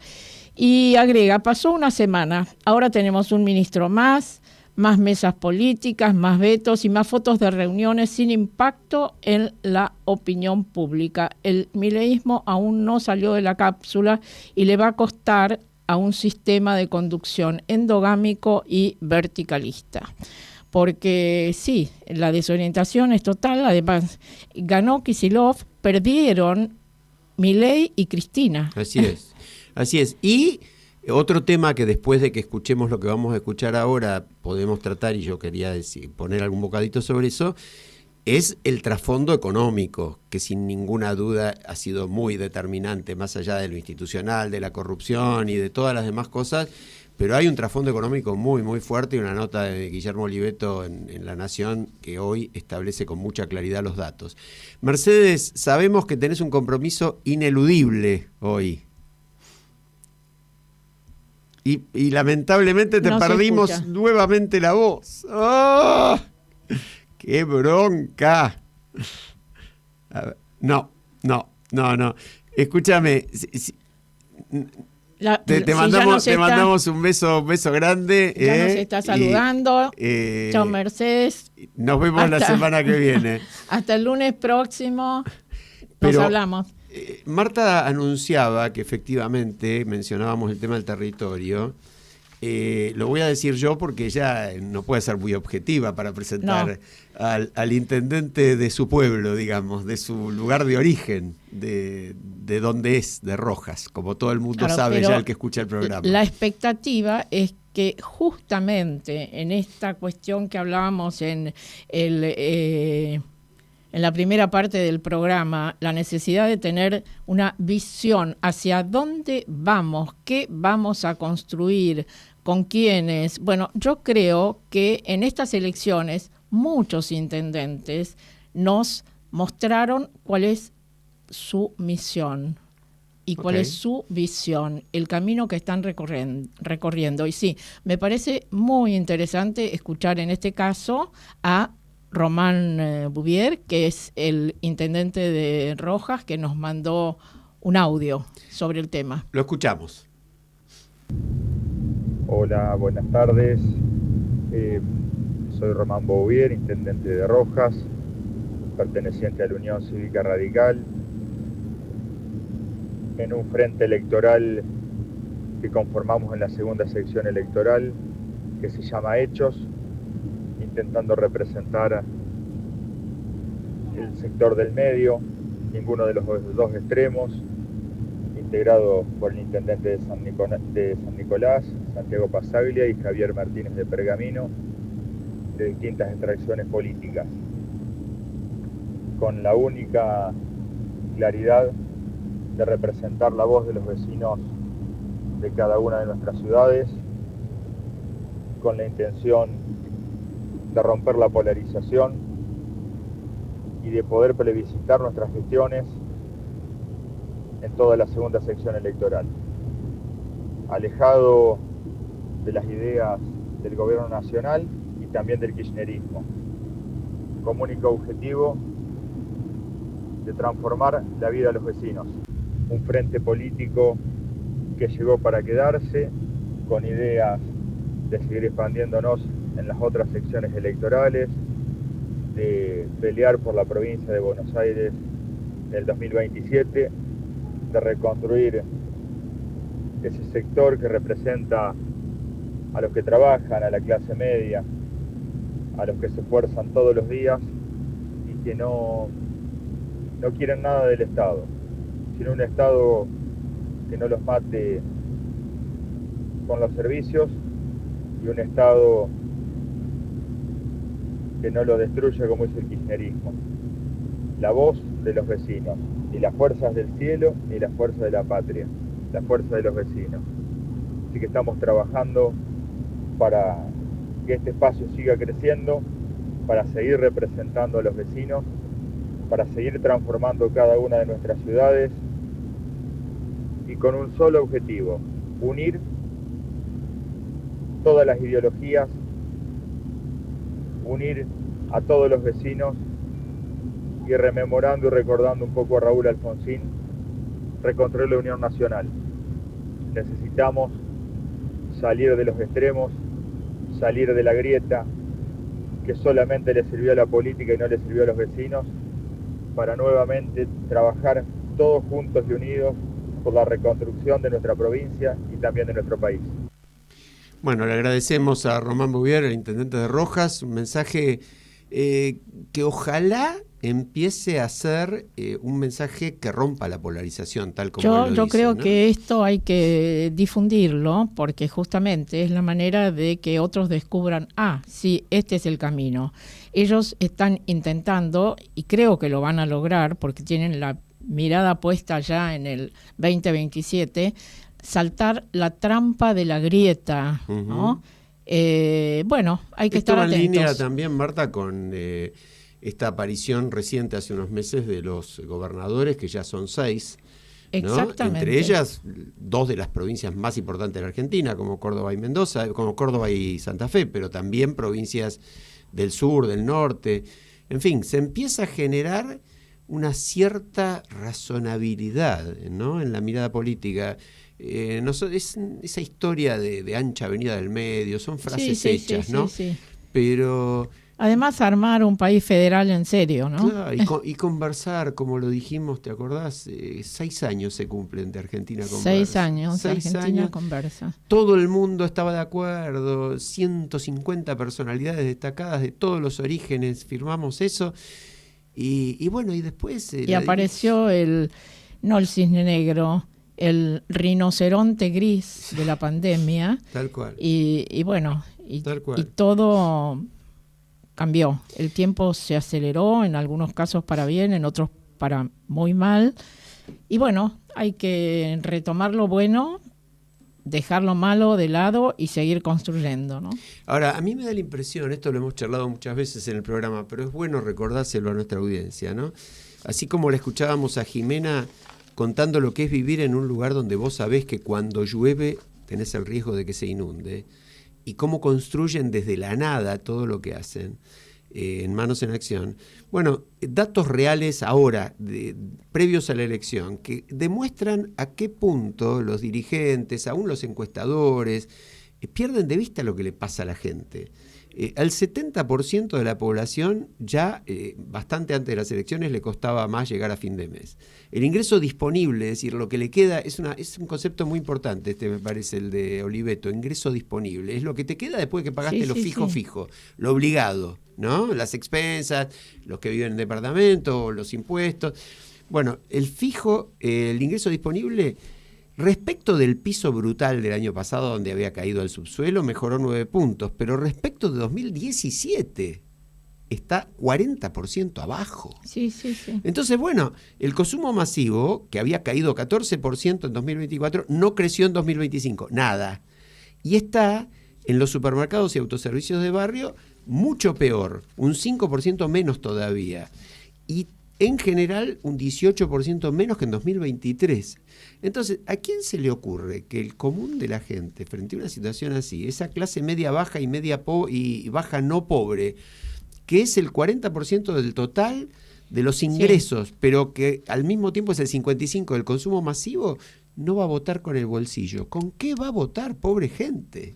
Y agrega, pasó una semana, ahora tenemos un ministro más mesas políticas, más vetos y más fotos de reuniones sin impacto en la opinión pública. El mileísmo aún no salió de la cápsula y le va a costar a un sistema de conducción endogámico y verticalista. Porque sí, la desorientación es total, además ganó Kicillof, perdieron Milei y Cristina. Así es. Y otro tema que después de que escuchemos lo que vamos a escuchar ahora podemos tratar, y yo quería poner algún bocadito sobre eso, es el trasfondo económico, que sin ninguna duda ha sido muy determinante, más allá de lo institucional, de la corrupción y de todas las demás cosas, pero hay un trasfondo económico muy, muy fuerte y una nota de Guillermo Oliveto en La Nación que hoy establece con mucha claridad los datos. Mercedes, sabemos que tenés un compromiso ineludible hoy. Y lamentablemente te perdimos nuevamente la voz. ¡Oh! ¡Qué bronca! A ver, no. Escúchame, te mandamos un beso grande. Ya nos está saludando. Chao, Mercedes. Nos vemos la semana que viene. Hasta el lunes próximo. Pero, nos hablamos. Marta anunciaba que efectivamente mencionábamos el tema del territorio. Lo voy a decir yo porque ella no puede ser muy objetiva para presentar al intendente de su pueblo, digamos, de su lugar de origen, de donde es, de Rojas, como todo el mundo sabe ya el que escucha el programa. La expectativa es que justamente en esta cuestión que hablábamos en la primera parte del programa, la necesidad de tener una visión hacia dónde vamos, qué vamos a construir, con quiénes. Bueno, yo creo que en estas elecciones muchos intendentes nos mostraron cuál es su misión y cuál es su visión, el camino que están recorriendo. Y sí, me parece muy interesante escuchar en este caso a Román Bouvier, que es el intendente de Rojas, que nos mandó un audio sobre el tema. Lo escuchamos. Hola, buenas tardes. Soy Román Bouvier, intendente de Rojas, perteneciente a la Unión Cívica Radical, en un frente electoral que conformamos en la segunda sección electoral, que se llama Hechos, intentando representar el sector del medio, ninguno de los dos extremos, integrado por el intendente de San Nicolás, Santiago Pasaglia, y Javier Martínez de Pergamino, de distintas extracciones políticas, con la única claridad de representar la voz de los vecinos de cada una de nuestras ciudades, con la intención de romper la polarización y de poder plebiscitar nuestras gestiones en toda la segunda sección electoral. Alejado de las ideas del gobierno nacional y también del kirchnerismo, como único objetivo de transformar la vida de los vecinos. Un frente político que llegó para quedarse, con ideas de seguir expandiéndonos en las otras secciones electorales, de pelear por la provincia de Buenos Aires en el 2027, de reconstruir ese sector que representa a los que trabajan, a la clase media, a los que se esfuerzan todos los días y que no quieren nada del Estado, sino un Estado que no los mate con los servicios y un Estado que no lo destruya como es el kirchnerismo. La voz de los vecinos, ni las fuerzas del cielo ni las fuerzas de la patria, la fuerza de los vecinos. Así que estamos trabajando para que este espacio siga creciendo, para seguir representando a los vecinos, para seguir transformando cada una de nuestras ciudades y con un solo objetivo: unir todas las ideologías, unir a todos los vecinos y, rememorando y recordando un poco a Raúl Alfonsín, reconstruir la Unión Nacional. Necesitamos salir de los extremos, salir de la grieta que solamente le sirvió a la política y no le sirvió a los vecinos, para nuevamente trabajar todos juntos y unidos por la reconstrucción de nuestra provincia y también de nuestro país. Bueno, le agradecemos a Román Bouvier, el intendente de Rojas, un mensaje que ojalá empiece a ser un mensaje que rompa la polarización, tal como él lo yo dice, creo, ¿no? que esto hay que difundirlo, porque justamente es la manera de que otros descubran, sí, este es el camino. Ellos están intentando, y creo que lo van a lograr, porque tienen la mirada puesta ya en el 2027, saltar la trampa de la grieta, ¿no? Bueno, hay que estar atentos. En línea también, Marta, con esta aparición reciente hace unos meses de los gobernadores, que ya son 6, ¿no? Exactamente. Entre ellas 2 de las provincias más importantes de la Argentina, como Córdoba y Mendoza, como Córdoba y Santa Fe, pero también provincias del sur, del norte. En fin, se empieza a generar una cierta razonabilidad, ¿no?, en la mirada política. Esa historia de ancha avenida del medio, son frases hechas, ¿no? Sí. Pero... Además, armar un país federal en serio, ¿no? Claro, y conversar, como lo dijimos, ¿te acordás? 6 años se cumplen de Argentina Conversa. 6 años, Argentina Conversa. Todo el mundo estaba de acuerdo, 150 personalidades destacadas de todos los orígenes, firmamos eso. Y bueno, y después... Y apareció no el cisne negro, el rinoceronte gris de la pandemia. Tal cual. Y bueno, tal cual. Y todo cambió. El tiempo se aceleró, en algunos casos para bien, en otros para muy mal. Y bueno, hay que retomar lo bueno, dejar lo malo de lado y seguir construyendo, ¿no? Ahora, a mí me da la impresión, esto lo hemos charlado muchas veces en el programa, pero es bueno recordárselo a nuestra audiencia, ¿no? Así como la escuchábamos a Jimena contando lo que es vivir en un lugar donde vos sabés que cuando llueve tenés el riesgo de que se inunde, y cómo construyen desde la nada todo lo que hacen en Manos en Acción. Bueno, datos reales ahora, previos a la elección, que demuestran a qué punto los dirigentes, aún los encuestadores, pierden de vista lo que le pasa a la gente. Al 70% de la población ya, bastante antes de las elecciones, le costaba más llegar a fin de mes. El ingreso disponible, es decir, lo que le queda, es un concepto muy importante, me parece, el de Oliveto, ingreso disponible. Es lo que te queda después de que pagaste lo fijo, lo obligado, ¿no? Las expensas, los que viven en departamento, los impuestos. Bueno, el fijo, el ingreso disponible... Respecto del piso brutal del año pasado, donde había caído al subsuelo, mejoró 9 puntos, pero respecto de 2017 está 40% abajo. Sí. Entonces, bueno, el consumo masivo, que había caído 14% en 2024, no creció en 2025, nada. Y está en los supermercados y autoservicios de barrio mucho peor, un 5% menos todavía. Y en general, un 18% menos que en 2023. Entonces, ¿a quién se le ocurre que el común de la gente, frente a una situación así, esa clase media baja y media y baja no pobre, que es el 40% del total de los ingresos, pero que al mismo tiempo es el 55% del consumo masivo, no va a votar con el bolsillo? ¿Con qué va a votar, pobre gente?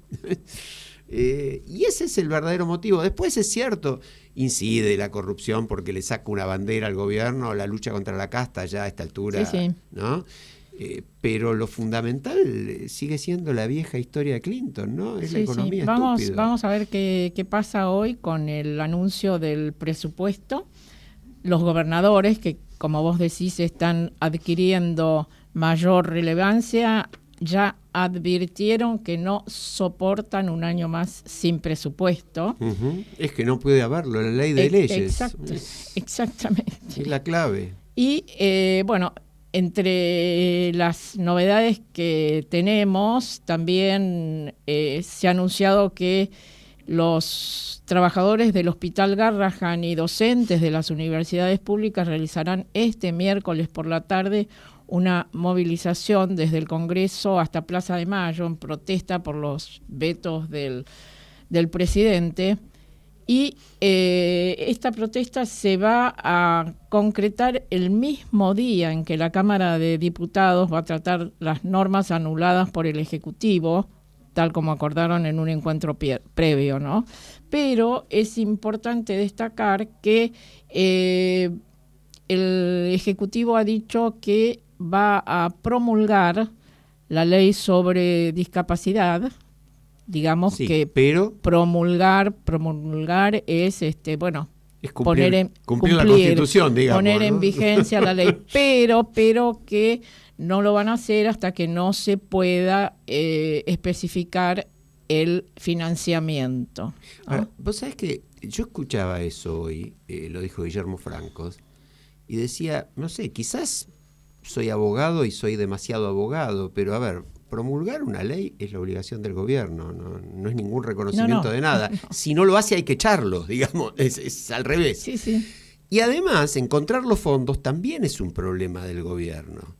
Y ese es el verdadero motivo. Después es cierto, incide la corrupción porque le saca una bandera al gobierno, la lucha contra la casta ya a esta altura, ¿no? Pero lo fundamental sigue siendo la vieja historia de Clinton, ¿no? Es la economía estúpida. Vamos a ver qué pasa hoy con el anuncio del presupuesto. Los gobernadores, que como vos decís están adquiriendo mayor relevancia, ya advirtieron que no soportan un año más sin presupuesto. Es que no puede haberlo, la ley de leyes. Exactamente. Es la clave. Y bueno, entre las novedades que tenemos, también se ha anunciado que los trabajadores del Hospital Garrahan y docentes de las universidades públicas realizarán este miércoles por la tarde una movilización desde el Congreso hasta Plaza de Mayo en protesta por los vetos del presidente. Y esta protesta se va a concretar el mismo día en que la Cámara de Diputados va a tratar las normas anuladas por el Ejecutivo, tal como acordaron en un encuentro previo, ¿no? Pero es importante destacar que el Ejecutivo ha dicho que va a promulgar la ley sobre discapacidad, digamos pero promulgar es es cumplir la Constitución, digamos, poner en ¿no? vigencia la ley, pero que no lo van a hacer hasta que no se pueda especificar el financiamiento, ¿no? Ahora, vos sabés que yo escuchaba eso hoy, lo dijo Guillermo Francos, y decía, no sé, quizás soy abogado y soy demasiado abogado, pero a ver, promulgar una ley es la obligación del gobierno, no es ningún reconocimiento de nada. Si no lo hace hay que echarlo, digamos, es al revés. Sí. Y además, encontrar los fondos también es un problema del gobierno,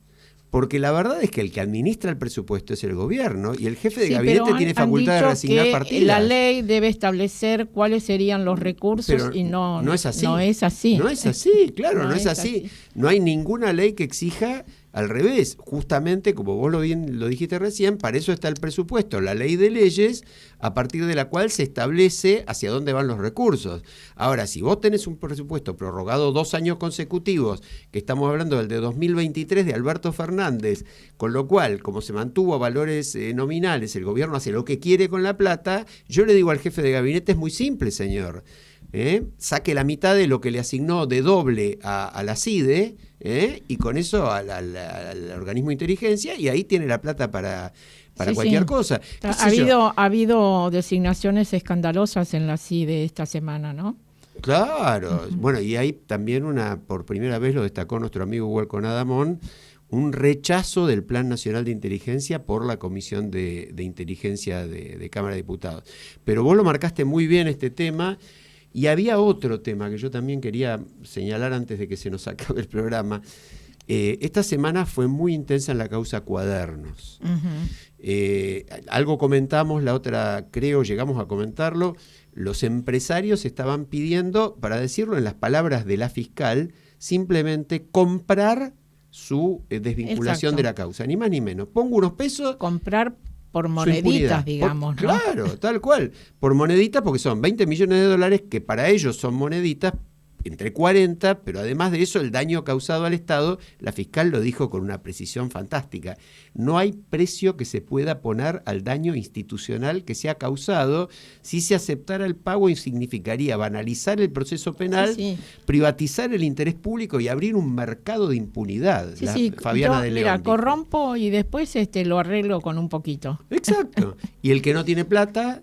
Porque la verdad es que el que administra el presupuesto es el gobierno y el jefe de Sí, gabinete pero tiene facultad de han dicho reasignar que partidas. la ley debe establecer cuáles serían los recursos Pero y no es así. No es así. No es así, claro, No no es es así. así. No hay ninguna ley que exija al revés. Justamente, como vos lo dijiste recién, para eso está el presupuesto, la ley de leyes, a partir de la cual se establece hacia dónde van los recursos. Ahora, si vos tenés un presupuesto prorrogado 2 años consecutivos, que estamos hablando del de 2023 de Alberto Fernández, con lo cual, como se mantuvo a valores nominales, el gobierno hace lo que quiere con la plata, yo le digo al jefe de gabinete, es muy simple, señor. Saque la mitad de lo que le asignó de doble a la CIDE, y con eso al organismo de inteligencia, y ahí tiene la plata para Sí, cualquier sí. cosa. Ha habido designaciones escandalosas en la CIDE esta semana, ¿no? Claro, bueno, y hay también por primera vez lo destacó nuestro amigo Huelco Nadamón, un rechazo del Plan Nacional de Inteligencia por la Comisión de Inteligencia de Cámara de Diputados. Pero vos lo marcaste muy bien este tema. Y había otro tema que yo también quería señalar antes de que se nos acabe el programa. Esta semana fue muy intensa en la causa Cuadernos. Algo comentamos, la otra creo llegamos a comentarlo. Los empresarios estaban pidiendo, para decirlo en las palabras de la fiscal, simplemente comprar su desvinculación Exacto. de la causa, ni más ni menos. Pongo unos pesos. Comprar por su moneditas, impunidad. digamos, ¿no? Claro, tal cual. Por moneditas, porque son 20 millones de dólares, que para ellos son moneditas, entre 40, pero además de eso, el daño causado al Estado, la fiscal lo dijo con una precisión fantástica. No hay precio que se pueda poner al daño institucional que se ha causado. Si se aceptara el pago, significaría banalizar el proceso penal, Sí, sí. privatizar el interés público y abrir un mercado de impunidad. Sí, Fabiana yo, de León mira, dijo. corrompo y después lo arreglo con un poquito. Exacto. Y el que no tiene plata,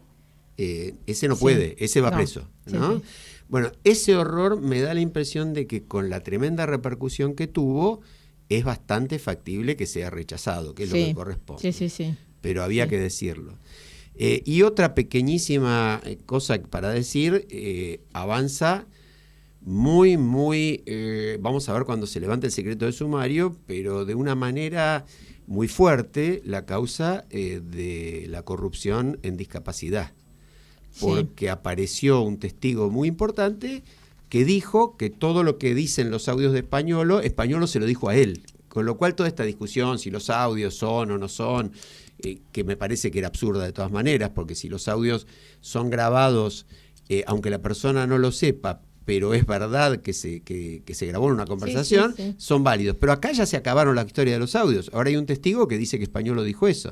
ese no Sí. puede, ese va No. preso, Sí, ¿no? sí. Bueno, ese horror me da la impresión de que con la tremenda repercusión que tuvo, es bastante factible que sea rechazado, que es lo que corresponde. Sí. Pero había que decirlo. Y otra pequeñísima cosa para decir, avanza muy, vamos a ver cuando se levante el secreto de sumario, pero de una manera muy fuerte la causa de la corrupción en discapacidad. Porque apareció un testigo muy importante que dijo que todo lo que dicen los audios de Españolo se lo dijo a él. Con lo cual toda esta discusión, si los audios son o no son, que me parece que era absurda de todas maneras, porque si los audios son grabados, aunque la persona no lo sepa, pero es verdad que se grabó en una conversación, Sí. son válidos. Pero acá ya se acabaron la historia de los audios. Ahora hay un testigo que dice que Españolo dijo eso.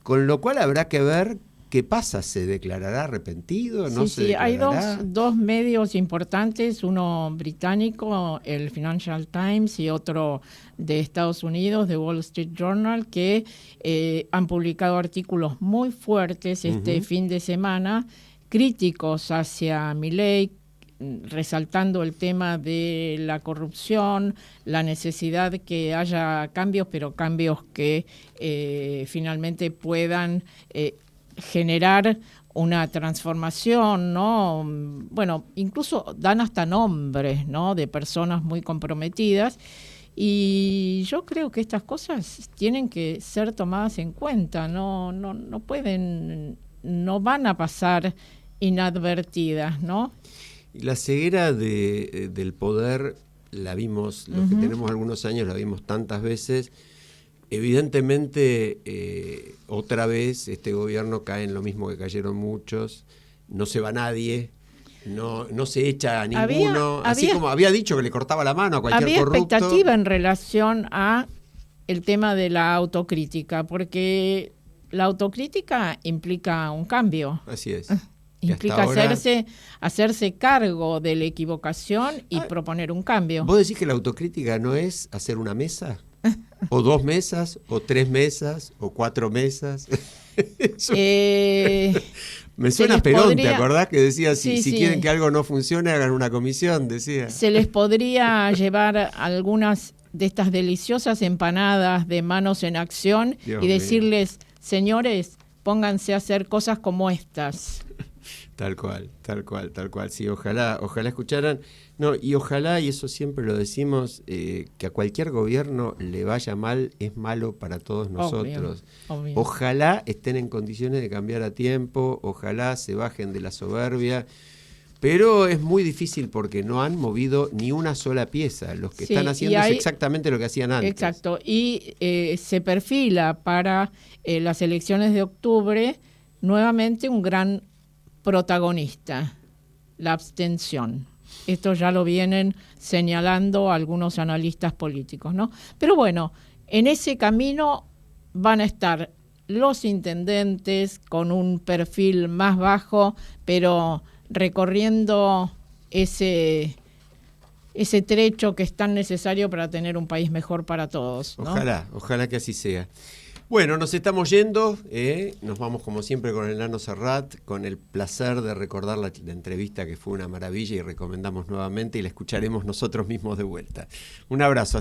Con lo cual habrá que ver qué pasa. ¿Se declarará arrepentido? ¿No se Sí, hay declarará? dos medios importantes, uno británico, el Financial Times, y otro de Estados Unidos, The Wall Street Journal, que han publicado artículos muy fuertes este fin de semana, críticos hacia Milei, resaltando el tema de la corrupción, la necesidad de que haya cambios, pero cambios que finalmente puedan generar una transformación, ¿no? Bueno, incluso dan hasta nombres, ¿no?, de personas muy comprometidas, y yo creo que estas cosas tienen que ser tomadas en cuenta, no van a pasar inadvertidas, ¿no? Y la ceguera del poder la vimos, los que tenemos algunos años la vimos tantas veces. Evidentemente, otra vez este gobierno cae en lo mismo que cayeron muchos, no se va nadie, no se echa a ninguno, así como había dicho que le cortaba la mano a cualquier había corrupto. expectativa en relación a el tema de la autocrítica, porque la autocrítica implica un cambio. Así es. Implica hacerse cargo de la equivocación y proponer un cambio. ¿Vos decís que la autocrítica no es hacer una mesa? ¿O 2 mesas? ¿O 3 mesas? ¿O 4 mesas? Me suena Perón, ¿te acordás? Que decía, si quieren que algo no funcione, hagan una comisión, decía. Se les podría llevar algunas de estas deliciosas empanadas de Manos en Acción y decirles, señores, pónganse a hacer cosas como estas. Tal cual, tal cual, tal cual. Sí, ojalá escucharan. No, y ojalá, y eso siempre lo decimos, que a cualquier gobierno le vaya mal, es malo para todos nosotros. Obvio. Ojalá estén en condiciones de cambiar a tiempo, ojalá se bajen de la soberbia. Pero es muy difícil porque no han movido ni una sola pieza. Los que están haciendo es exactamente lo que hacían antes. Exacto. Y se perfila para las elecciones de octubre nuevamente un gran protagonista, la abstención. Esto ya lo vienen señalando algunos analistas políticos, ¿no? Pero bueno, en ese camino van a estar los intendentes con un perfil más bajo, pero recorriendo ese trecho que es tan necesario para tener un país mejor para todos, ¿no? Ojalá que así sea. Bueno, nos estamos yendo, nos vamos como siempre con el Nano Serrat, con el placer de recordar la entrevista que fue una maravilla y recomendamos nuevamente y la escucharemos nosotros mismos de vuelta. Un abrazo.